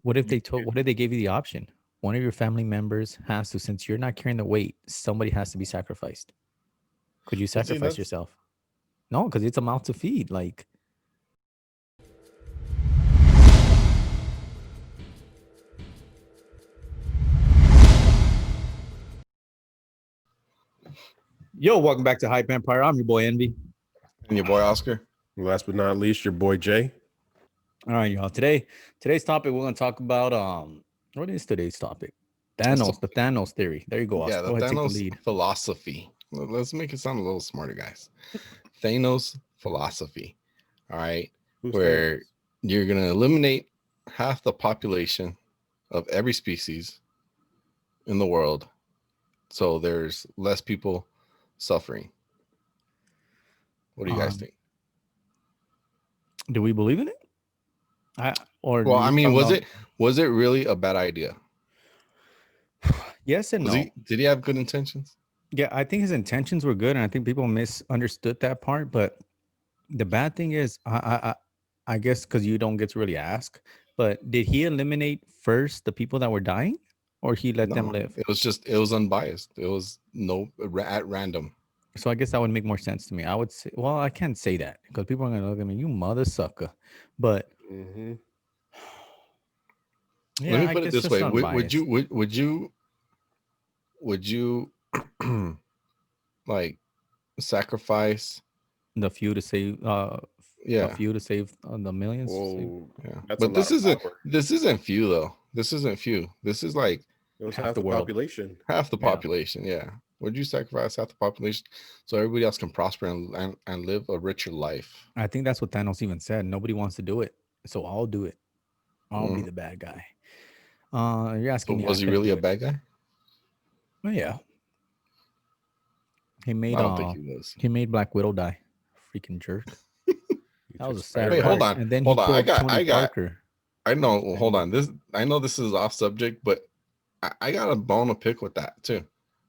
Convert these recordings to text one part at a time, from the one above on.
What if they told? What if they gave you the option? One of your family members has to, since you're not carrying the weight, somebody has to be sacrificed. Could you But see, sacrifice that's yourself? No, because it's a mouth to feed. Like, yo, welcome back to Hype Npire. I'm your boy Envy. and your boy Oscar. Last but not least, your boy Jay. All right, y'all. Today's topic, we're gonna talk about what is today's topic? So, The Thanos theory. There you go, yeah, Oscar. the Go ahead, take the Thanos lead. philosophy. Let's make it sound a little smarter, guys. Thanos philosophy. All right, Who's where Thanos? you're gonna eliminate half the population of every species in the world, so there's less people suffering. What do you guys Um, think? do we believe in it? Or Well, I you're mean, talking about was it really a bad idea? yes and Was no. he did he have good intentions? Yeah, I think his intentions were good, and I think people misunderstood that part. But the bad thing is, I guess because you don't get to really ask, but did he eliminate first the people that were dying, or he let them No, live? it was unbiased. It was at random. So I guess that would make more sense to me. I would say, well, I can't say that because people are gonna look at me, you mother sucker. But Mm-hmm. Let yeah, me I put it guess this just way: unbiased. would you like sacrifice? The few to save, a Yeah, few to save the millions. Save. Whoa, yeah. that's a But lot of power. this isn't few though. This isn't few. This is like It was Half half the the world. population. half the Yeah, population. Yeah. Would you sacrifice half the population so everybody else can prosper and live a richer life? I think that's what Thanos even said. Nobody wants to do it, so I'll do it. I'll be Mm. the bad guy. You're So asking me, I was he couldn't really do a it. bad guy? Well, yeah, he I made don't think he was. Black Widow die. Freaking jerk. He That was took a sad Wait, Spider-Man. hold part. on, And then he hold on. killed Tony I got Parker. I know. Hold Dang. on. This I know this is off subject, but I got a bone to pick with that too.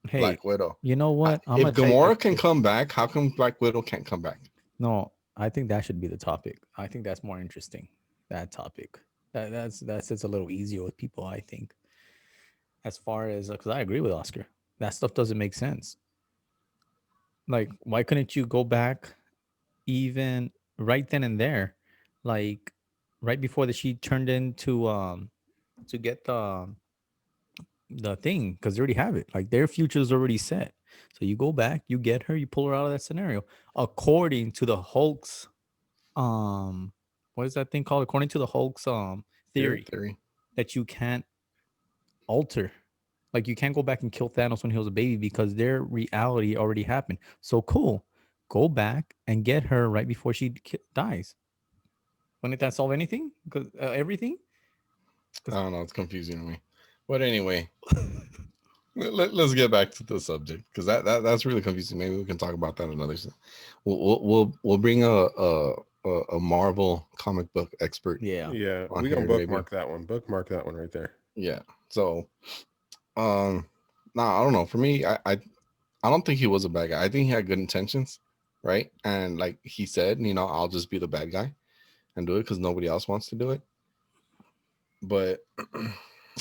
Hey, Black Widow. you know what? I'm If gonna tell you. Gamora can come back, how come Black Widow can't come back? No, I think that should be the topic. I think that's more interesting. That topic. That's it's a little easier with people. I think as far as because I agree with Oscar. That stuff doesn't make sense. Like, why couldn't you go back even right then and there, like right before that she turned into to get the thing because they already have it. Like their future is already set. So you go back, you get her, you pull her out of that scenario. According to the Hulk's um what is that thing called? According to the Hulk's Theory. theory Theory. that you can't alter. Like you can't go back and kill Thanos when he was a baby because their reality already happened. So cool. Go back and get her right before she dies. Wouldn't that solve anything? Because everything? I 'Cause- don't know. It's confusing to me. But anyway, us get back to the subject because that's really confusing. Maybe we can talk about that another. We'll bring a Marvel comic book expert yeah. Yeah, on we gonna here maybe. bookmark that one. Bookmark that one right there. Yeah. So I don't know. For me, I don't think he was a bad guy. I think he had good intentions, right? And like he said, I'll just be the bad guy and do it because nobody else wants to do it. But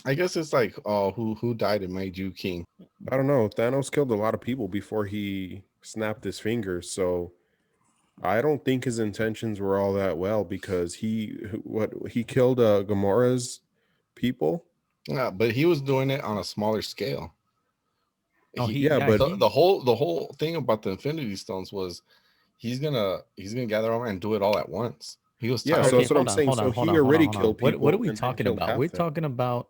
I guess it's like, oh, who died and made you king? I don't know. Thanos killed a lot of people before he snapped his fingers, so I don't think his intentions were all that well because he killed Gamora's people. Yeah, but he was doing it on a smaller scale. Oh, He Yeah, but the whole thing about the Infinity Stones was he's gonna gather them and do it all at once. He was yeah, so okay, tired. that's what I'm hold on, saying. hold So on, hold he on, hold on, already hold on. killed What are people we and then talking killed about? half We're them. talking about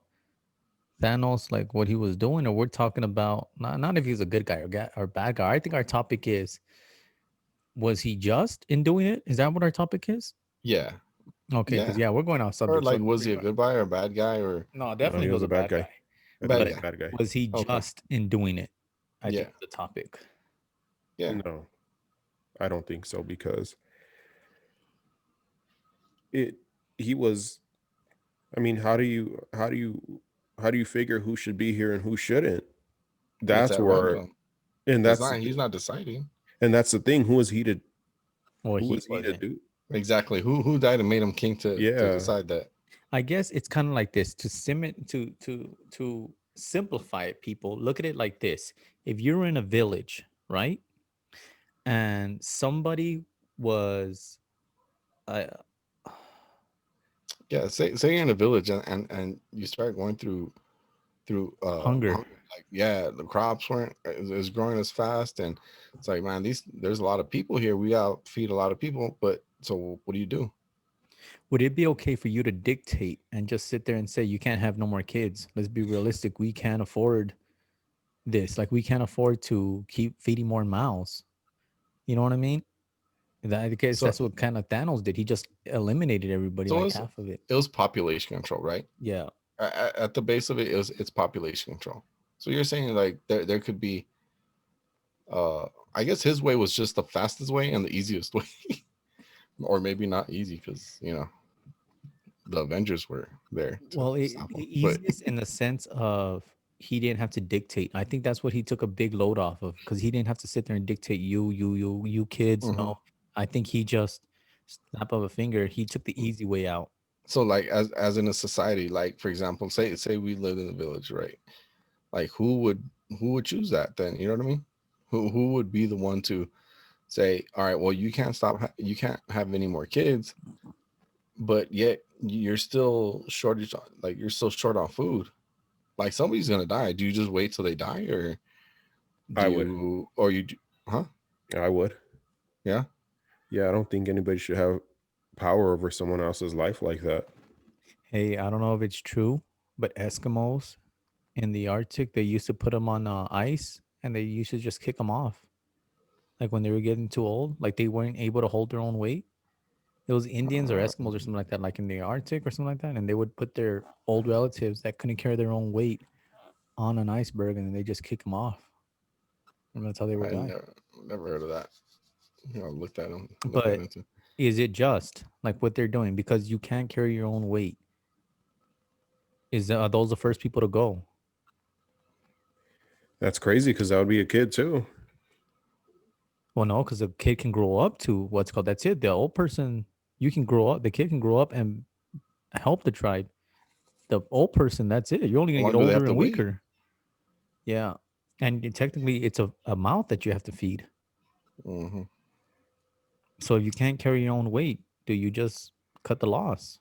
Thanos, like what he was doing, or we're talking about not if he's a good guy or bad guy. I think our topic is, was he just in doing it? Is that what our topic is? Yeah, Okay, because yeah. yeah, we're going off Or subject. So like, was he a good guy or a bad guy or no, No, definitely he he was was a a bad bad guy. guy. I think bad he's But a guy? bad guy. was he Okay. just in doing it? I Yeah, think is the topic. yeah. No, I don't think so because it he was. I mean, how do you figure who should be here and who shouldn't? It's That's at where, random. and It's that's not. He's not deciding the thing. Who was he to Well, who he was he to wasn't. do? exactly who died and made him king to Yeah, decide that. I guess it's kind of like this to sim it to simplify it. People look at it like this: if you're in a village, right, and somebody was uh, Yeah, say you're in a village and you start going through hunger, hunger. Like, yeah, the crops weren't is growing as fast, and it's like, man, these there's a lot of people here. We out feed a lot of people, but so what do you do? would it be okay for you to dictate and just sit there and say you can't have no more kids? Let's be realistic. We can't afford this. Like we can't afford to keep feeding more mouths. You know what I mean? That, I guess So that's what kind of Thanos did. He just eliminated everybody, so like half of it. it was population control, right? Yeah. At the base of it, it's population control. So you're saying like there could be uh I guess his way was just the fastest way and the easiest way, or maybe not easy because the Avengers were there to Well, stop him. But easiest in the sense of he didn't have to dictate. I think that's what he took a big load off of because he didn't have to sit there and dictate you kids. mhm. No, I think he just snap of a finger. He took the easy way out. So like as in a society, like for example, say we lived in a village, right? Like who would choose that then? You know what I mean? Who would be the one to say, all right, well, you can't you can't have any more kids, but yet you're still shortage like you're still short on food. Like somebody's gonna die. Do you just wait till they die, or do I would. you or you do, huh? I would. Yeah. Yeah, I don't think anybody should have power over someone else's life like that. Hey, I don't know if it's true, but Eskimos in the Arctic, they used to put them on ice and they used to just kick them off. Like when they were getting too old, like they weren't able to hold their own weight. It was Indians or Uh, Eskimos or something like that, like in the Arctic or something like that, and they would put their old relatives that couldn't carry their own weight on an iceberg, and then they just kick them off, and that's how they would I die. never heard of that. Look that look that But into. is it just like what they're doing because you can't carry your own weight? Is are those the first people to go? That's crazy because that would be a kid too. Well, no, because a kid can grow up to what's called that's it. The old person, you can grow up. The kid can grow up and help the tribe. The old person, that's it. You're only How gonna long get do they have older to and wait? weaker. Yeah, and technically, it's a mouth that you have to feed. Hmm. So if you can't carry your own weight, do you just cut the loss?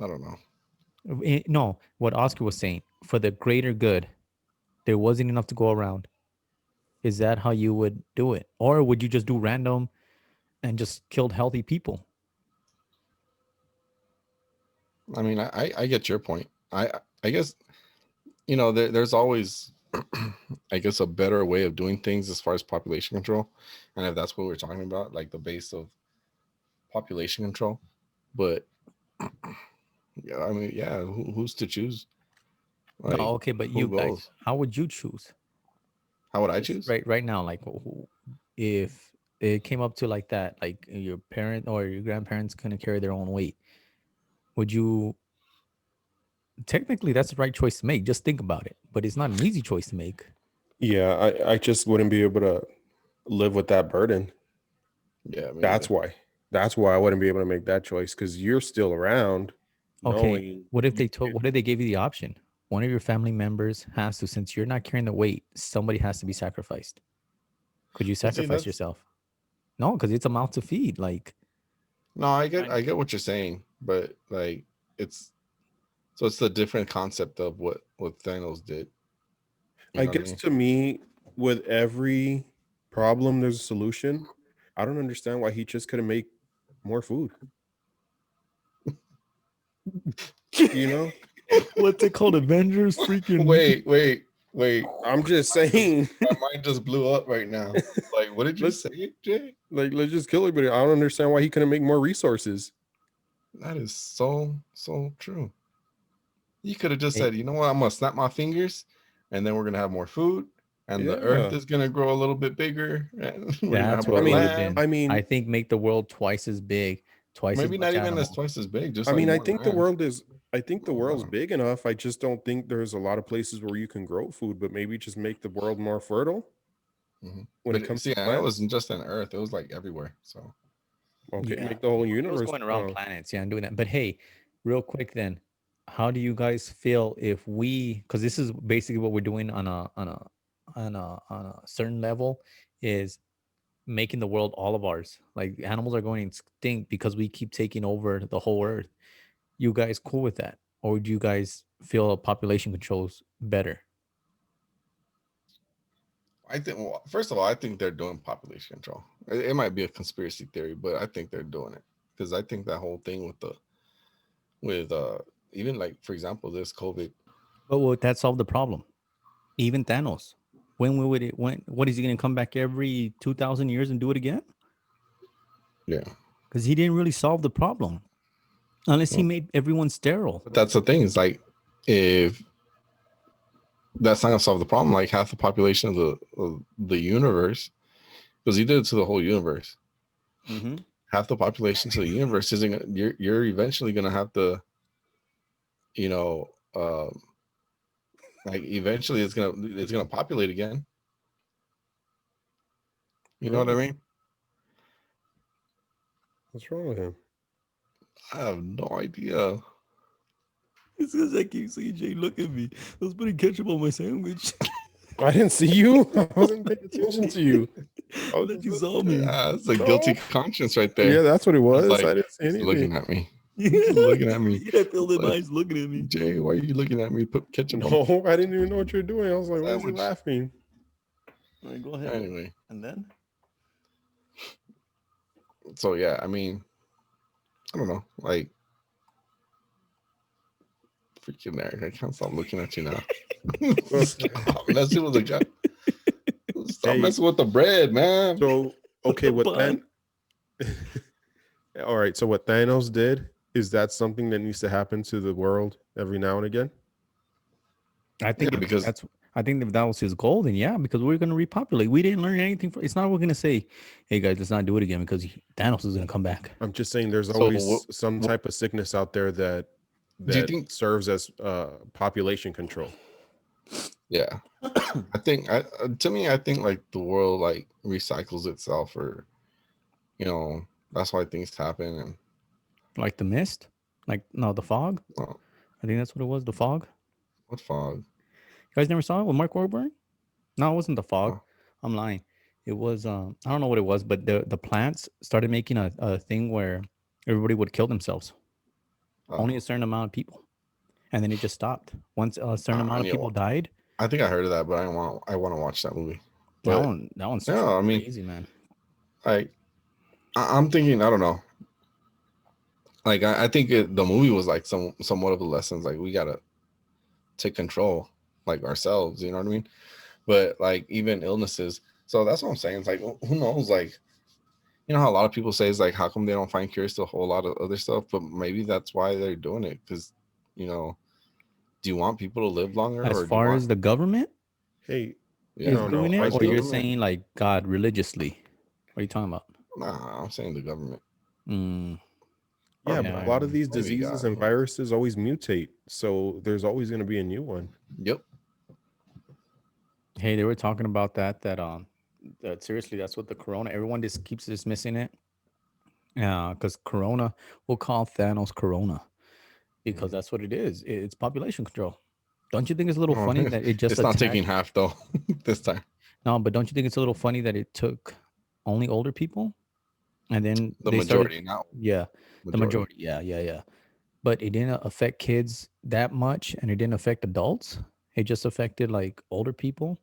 I don't know. No, what Oscar was saying for the greater good, there wasn't enough to go around. Is that how you would do it, or would you just do random and just killed healthy people? I mean, I get your point. I guess there's always I guess a better way of doing things as far as population control, and if that's what we're talking about, like the base of population control. But yeah, I mean, yeah, who's to choose? No, Like, okay, but who you guys, goes? how would you choose? How would I Just choose? right now, like if it came up to like that, like your parent or your grandparents couldn't carry their own weight, would you? Technically, that's the right choice to make. Just think about it, but it's not an easy choice to make. Yeah, I just wouldn't be able to live with that burden. Yeah, me That's either. why. That's why I wouldn't be able to make that choice because you're still around Okay, knowing what if you they told? What if they gave you the option? One of your family members has to, since you're not carrying the weight, somebody has to be sacrificed. Could you But see, sacrifice that's yourself? No, because it's a mouth to feed. Like, no, trying I get what you're saying, but like it's so it's the different concept of what Thanos did. You I know what I guess mean? to me, with every problem, there's a solution. I don't understand why he just couldn't make more food. You know, what's it called? Avengers freaking. Wait. I'm just Mind just saying, my mind just blew up right now. Like, what did you let's say, Jay? let's just kill everybody. I don't understand why he couldn't make more resources. That is so true. You could have just Hey, said, you know what, I'm gonna snap my fingers, and then we're gonna have more food, and the earth Yeah, is gonna grow a little bit bigger, and we're gonna have that's what I it more would mean, have land. been. I I mean, think make the world twice as big, twice as Maybe much not even as animals. twice as big, just I like mean, more land. I think the More world's land. big enough. I just don't think there's a lot of places where you can grow food, but maybe just make the world more fertile when But it comes see, to and it plants. wasn't just on Earth; it was like everywhere. So Okay, Yeah, make the whole it was universe. going around planets. Yeah, and doing that. But hey, Real quick then, how do you guys feel if we, because this is basically what we're doing on a certain level, is making the world all of ours. Like animals are going extinct because we keep taking over the whole earth. You guys cool with that, or do you guys feel population controls better? I think, well, first of all, I think they're doing population control. It might be a conspiracy theory, but I think they're doing it because I think that whole thing with with even like for example this COVID. But would that solve the problem? Even Thanos, would it? When what is he going to come back every 2,000 years and do it again? Yeah, Because he didn't really solve the problem unless he well, made everyone sterile. but that's the thing. Is like if that's not gonna solve the problem, like half the population of the universe, because he did it to the whole universe. Mm-hmm. Half the population to the universe isn't. You're eventually gonna have to, you know, like eventually it's gonna populate again. You know what I Really? mean? What's wrong with him? I have no idea. It's because I keep seeing Jay look at me. I was putting ketchup on my sandwich. I didn't see you. I wasn't paying attention to you. I was That just you saw listening. me. Yeah, it's a No. guilty conscience right Yeah, there. that's what it He's was. like, I didn't see he's looking anything. at me. He's looking at me. I feel them Like, eyes looking at me. Jay, why are you looking at me? Put ketchup on No, I didn't even know what you're doing. I was like, the why is he sandwich. laughing? All right, go ahead. Anyway, And then? so yeah, I mean, I don't know. Like, freaking Eric, I can't stop looking at you now. Well, Stop messing with the guy. Stop hey, messing with the bread, man. so okay, The what bun. then? All right, so what Thanos did is that something that needs to happen to the world every now and again? I Yeah, think if because that's I think if that was his goal, then yeah, because we're gonna repopulate. We didn't learn anything from it's not we're gonna say, hey guys, let's not do it again because Thanos is gonna come back. I'm just saying there's so always some type of sickness out there that do you that think? serves as population control. Yeah, I think. To me, I think like the world like recycles itself, or you know, that's why things happen. And Like the mist, like no, the fog. well, I think that's what it was. The fog. what fog? You guys never saw it with Mark Wahlberg? No, it wasn't the fog. Oh, I'm lying. It was I don't know what it was, but the plants started making a thing where everybody would kill themselves. Only a oh, certain amount of people, and then it just stopped. Once a certain I amount of need. people died, I think I heard of that, but I want. I want to watch that movie. that But one that one's yeah, I mean, crazy, man. like I'm thinking. I don't know. Like I think the movie was like somewhat of a lesson. Like we gotta take control, like ourselves. You know what I mean? But like even illnesses. So that's what I'm saying. It's like who knows? Like you know how a lot of people say is like how come they don't find cures to a whole lot of other stuff? But maybe that's why they're doing it because you know. Do you want people to live longer, As or do you far want? as the government Hey, Yeah, is no, no, doing it, I like or the you're think government. saying like God religiously? What are you talking about? Nah, I'm saying the government. Mm, yeah, Or but a yeah, lot of these maybe diseases God. and viruses always mutate, so there's always going to be a new one. Yep. hey, they were talking about that seriously, that's what the corona. Everyone just keeps dismissing it. Yeah, because corona, we'll call Thanos corona because Mhm. that's what it is. It's population control. Don't you think it's a little Oh, funny that it just it's not taking attacked? half though this time. No, but don't you think it's a little funny that it took only older people and then The they started? majority, not Yeah, the majority. majority. Yeah, yeah, yeah. But it didn't affect kids that much, and it didn't affect adults. It just affected like older people.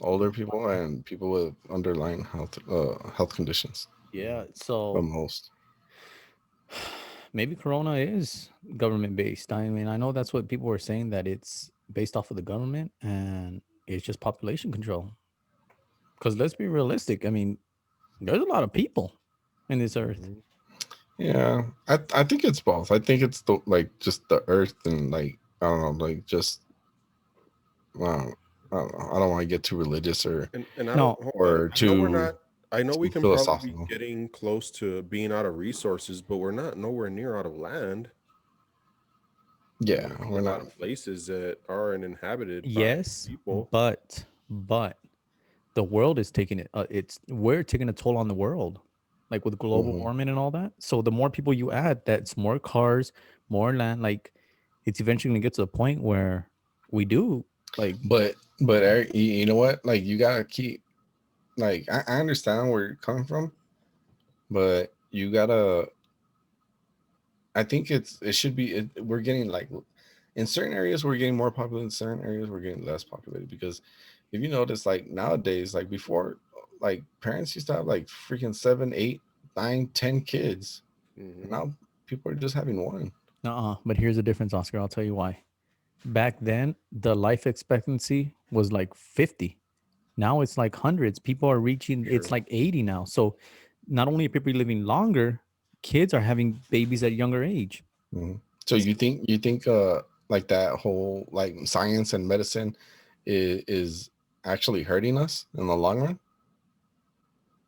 Older people and people with underlying health conditions Yeah. the So most. maybe Corona is government based. I mean, I know that's what people were saying that it's based off of the government and it's just population control. Because let's be realistic. I mean, there's a lot of people in this earth. Mhm. Yeah, I think it's both. I think it's the like just the earth and like I don't know, like just well, I don't know. I don't want to get too religious And I don't No, hold on. or I know we're not. I know we too can probably be philosophical. getting close to being out of resources, but we're not nowhere near out of land. Yeah, There's a we're lot not. of places that are uninhabited by yes, people. but the world is taking it. It's we're taking a toll on the world, like with global Mhm. warming and all that. So the more people you add, that's more cars, more land. Like it's eventually gonna get to the point where we do like But Eric, you know what? Like you gotta keep like I understand where you're coming from, but you gotta. I think it should be. We're getting like in certain areas we're getting more populated. In certain areas we're getting less populated because if you notice, like nowadays, like before, like parents used to have like freaking 7, 8, 9, 10 kids. And Hmm. now people are just having one. but here's the difference, Oscar. I'll tell you why. Back then, the life expectancy was like 50. Now it's like hundreds. People are reaching, it's True. like 80 now. So not only are people living longer, kids are having babies at younger age. Mhm. So you think like that whole like science and medicine is actually hurting us in the long run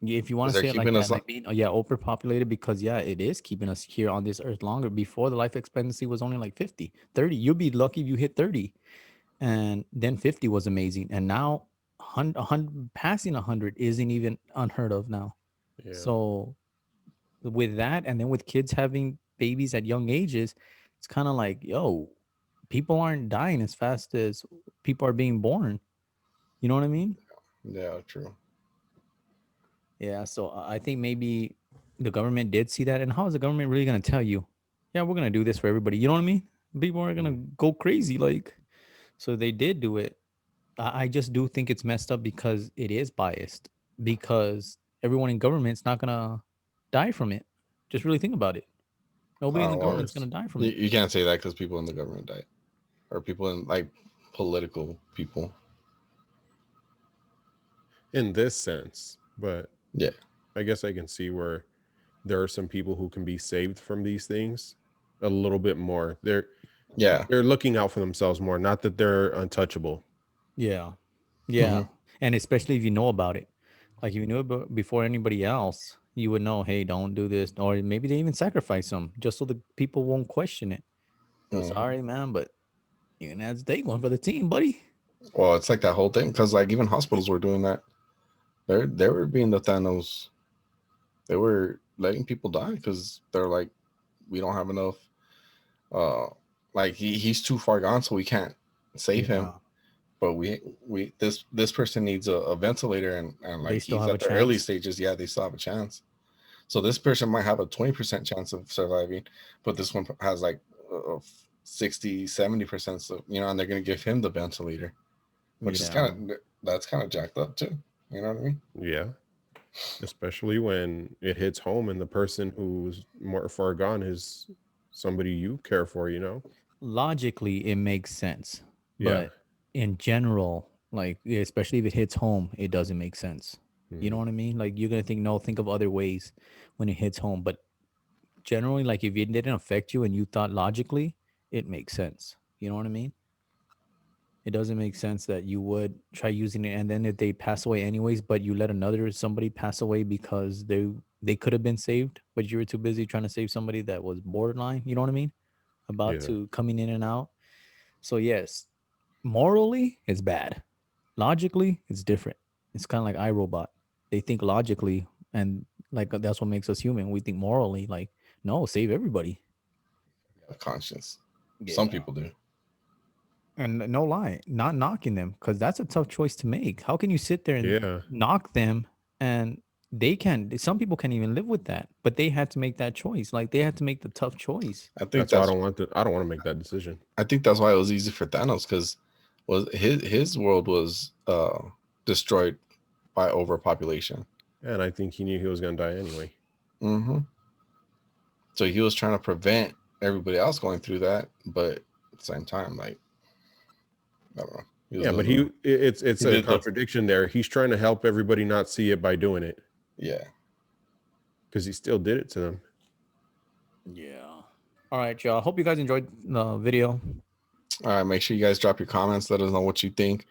If you want because to they're say it like keeping that, us like being yeah, overpopulated, because yeah, it is keeping us here on this earth longer. Before the life expectancy was only like 50, 30. You'll be lucky if you hit 30. And then 50 was amazing. And now 100, passing 100 isn't even unheard of now. Yeah. So with that, and then with kids having babies at young ages, it's kind of like, yo, people aren't dying as fast as people are being born. You know what I mean? Yeah, true. Yeah. So I think maybe the government did see that. And how is the government really going to tell you, yeah, we're going to do this for everybody? You know what I mean? People are going Mhm. to go crazy. Like, so they did do it. I just do think it's messed up because it is biased, because everyone in government's not going to die from it. Just really think about it. Nobody in Oh the Of well, government's going course. to die from you, it. you can't say that because people in the government died or people in like political people. In this sense, but Yeah, I guess I can see where there are some people who can be saved from these things a little bit more. yeah. They're looking out for themselves more, not that they're untouchable. Yeah. Hmm. Yeah. And especially if you know about it. Like if you knew about before anybody else, you would know, hey, don't do this. Or maybe they even sacrifice them just so the people won't question it. So Hmm. sorry, man, but you're gonna have to take one for the team, buddy. Well, it's like that whole thing because like even hospitals were doing that. They were being the Thanos. They were letting people die because they're like, we don't have enough. Uh, like he's too far gone, so we can't save him. Yeah. But we this person needs a ventilator and They like still he's have a at the early chance. stages. Yeah, they still have a chance. So this person might have a 20% chance of surviving, but this one has like 60-70%. So and they're gonna give him the ventilator, which is Yeah. that's kind of jacked up too. You know what I mean? Yeah. Especially when it hits home and the person who's more far gone is somebody you care for, you know? Logically, it makes sense. Yeah. But in general, like especially if it hits home, it doesn't make sense. You know Hmm. what I mean? Like you're gonna think, no, think of other ways when it hits home. But generally, like if it didn't affect you and you thought logically, it makes sense. You know what I mean? It doesn't make sense that you would try using it and then if they pass away anyways, but you let another somebody pass away because they could have been saved, but you were too busy trying to save somebody that was borderline, you know what I mean? About Yeah. to coming in and out. So yes, morally it's bad. Logically, it's different. It's kind of like iRobot. They think logically and like that's what makes us human. We think morally, like, no, save everybody. A conscience. Some Yeah. people do. And no lie, not knocking them because that's a tough choice to make. How can you sit there and Yeah. knock them and they can? Some people can't even live with that, but they had to make that choice. Like they had to make the tough choice. I think That's why that's I don't want to make that decision. I think that's why it was easy for Thanos because was his world was destroyed by overpopulation. And I think he knew he was going to die anyway. Hmm. So he was trying to prevent everybody else going through that, but at the same time, like I don't know, he was Yeah, but doing the it's he a did the contradiction there. He's trying to help everybody not see it by doing it yeah. because he still did it to them. Yeah. All right, y'all. Hope you guys enjoyed the video. All right, make sure you guys drop your comments. Let us know what you think.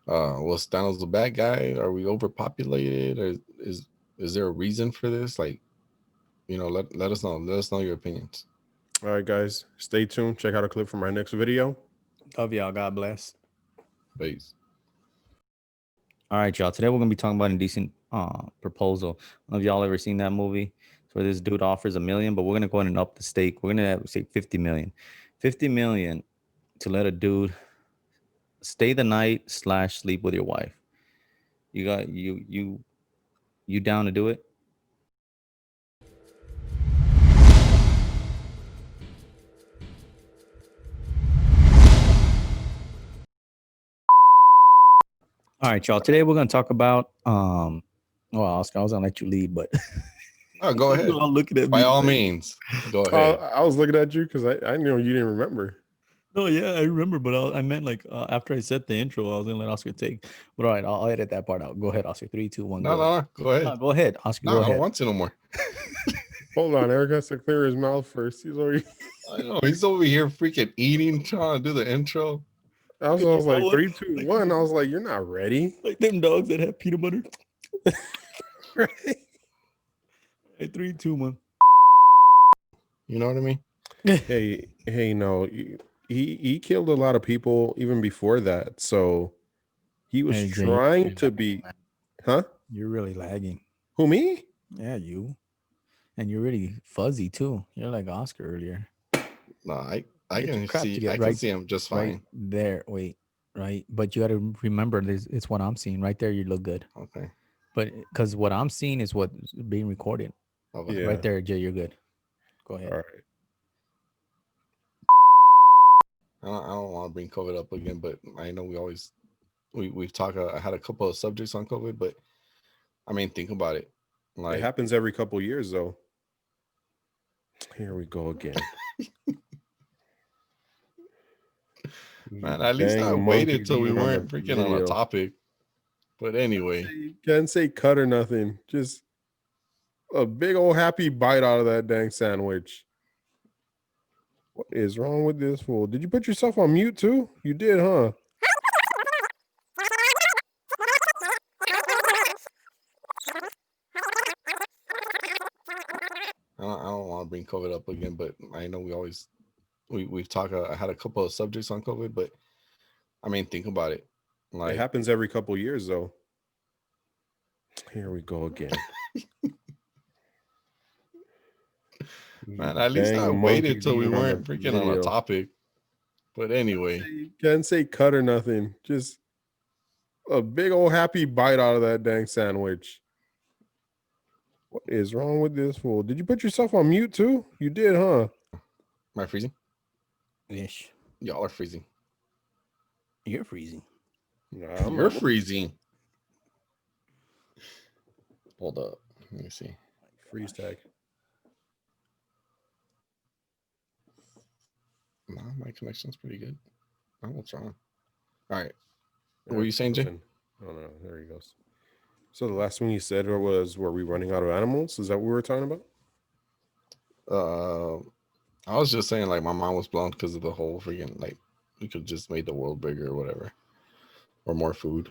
Was Thanos a bad guy? Are we overpopulated? Or is there a reason for this? Like, let us know. Let us know your opinions. All right, guys, stay tuned. Check out a clip from our next video. Love y'all. God bless. Peace. All right, y'all. Today we're gonna be talking about Indecent Proposal. I don't know if y'all ever seen that movie. for this dude offers 1 million, but we're gonna go ahead and up the stake. We're gonna say 50 million. 50 million to let a dude stay the night slash sleep with your wife. You got you down to do it? All right, y'all. Today we're gonna talk about well, Oscar, I was gonna let you lead, but Oh, go ahead. you're all looking at By me. all like, means, go ahead. I was looking at you because I know you didn't remember. No, yeah, I remember, but I meant like after I said the intro, I was gonna let Oscar take. But all right, I'll edit that part out. Go ahead, Oscar. 3, 2, 1, No, go. no, no, go ahead. No, go ahead, Oscar. No, Go I don't ahead. want to no more. Hold on, Eric has to clear his mouth first. He's already. I know he's over here freaking eating, trying to do the intro. I was You know like what? 3, 2, 1. I was like, you're not ready. Like them dogs that have peanut butter. Right? Hey, 3, 2, 1. You know what I mean? Hey, no, he killed a lot of people even before that. So he was Hey, Jay, trying to be, huh? You're really lagging. Who, me? Yeah, you. And you're really fuzzy too. You're like Oscar earlier. No, I Get your can crap see. together, I can right? see him just Right fine. there. Wait, right. But you got to remember, this. It's what I'm seeing right there. You look good. Okay. But because what I'm seeing is what's being recorded. Okay. Yeah. Right there, Jay. You're good. Go ahead. All right. I don't want to bring COVID up again, but I know we've talked. I had a couple of subjects on COVID, but I mean, think about it. Like, It happens every couple years, though. Here we go again. man, at least Dang, I a monkey waited till we being on weren't the freaking on a video. topic. But anyway, You can't say cut or nothing. Just a big old happy bite out of that dang sandwich. What is wrong with this fool? Did you put yourself on mute too? You did, huh? I don't want to bring COVID up again, but I know we've talked. I had a couple of subjects on COVID, but I mean, think about it. Like, It happens every couple years, though. Here we go again. man, at least Dang, I a monkey waited till we being on weren't the freaking on a video. topic. But anyway, You can't say cut or nothing. Just a big old happy bite out of that dang sandwich. What is wrong with this fool? Did you put yourself on mute too? You did, huh? am I freezing? Ish. Y'all are freezing. You're freezing. Nah, You're freezing. Hold up. Let me see. freeze tag. No, my connection's pretty good. I don't know what's wrong. All right. What were you saying, Jay? Oh no, there he goes. So the last one you said was, were we running out of animals? Is that what we were talking about? I was just saying, like, my mind was blown because of the whole freaking, like, we could just make the world bigger or whatever, or more food.